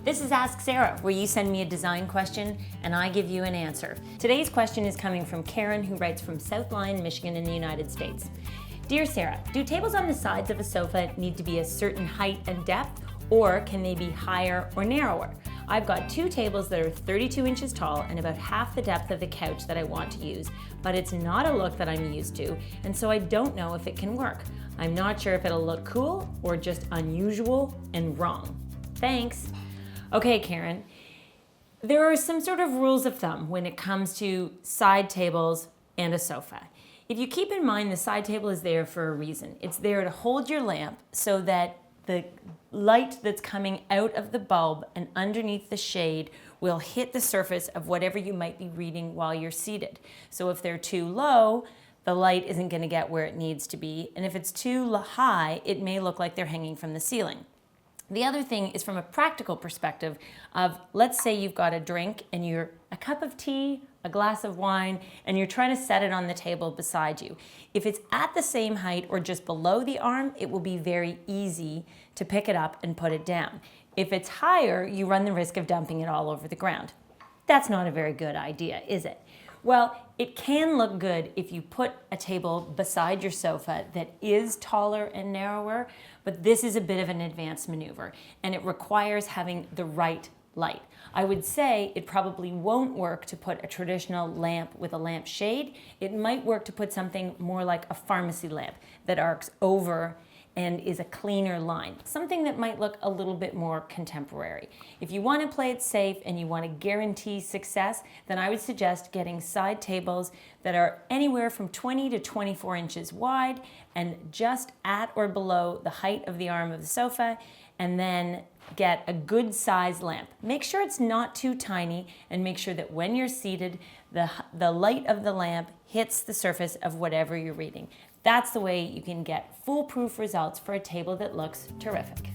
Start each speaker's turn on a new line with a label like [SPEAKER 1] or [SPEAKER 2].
[SPEAKER 1] This is Ask Sarah, where you send me a design question and I give you an answer. Today's question is coming from Karen, who writes from South Lyon, Michigan in the United States. Dear Sarah, do tables on the sides of a sofa need to be a certain height and depth, or can they be higher or narrower? I've got two tables that are 32 inches tall and about half the depth of the couch that I want to use, but it's not a look that I'm used to, and so I don't know if it can work. I'm not sure if it'll look cool or just unusual and wrong. Thanks. Okay, Karen, there are some sort of rules of thumb when it comes to side tables and a sofa. If you keep in mind the side table is there for a reason. It's there to hold your lamp so that the light that's coming out of the bulb and underneath the shade will hit the surface of whatever you might be reading while you're seated. So if they're too low, the light isn't going to get where it needs to be. And if it's too high, it may look like they're hanging from the ceiling. The other thing is from a practical perspective of, let's say you've got a drink and you're a cup of tea, a glass of wine, and you're trying to set it on the table beside you. If it's at the same height or just below the arm, it will be very easy to pick it up and put it down. If it's higher, you run the risk of dumping it all over the ground. That's not a very good idea, is it? Well, it can look good if you put a table beside your sofa that is taller and narrower, but this is a bit of an advanced maneuver, and it requires having the right light. I would say it probably won't work to put a traditional lamp with a lamp shade. It might work to put something more like a pharmacy lamp that arcs over and is a cleaner line, something that might look a little bit more contemporary. If you want to play it safe and you want to guarantee success, then I would suggest getting side tables that are anywhere from 20 to 24 inches wide and just at or below the height of the arm of the sofa, and then get a good size lamp. Make sure it's not too tiny, and make sure that when you're seated, the light of the lamp hits the surface of whatever you're reading. That's the way you can get foolproof results for a table that looks terrific.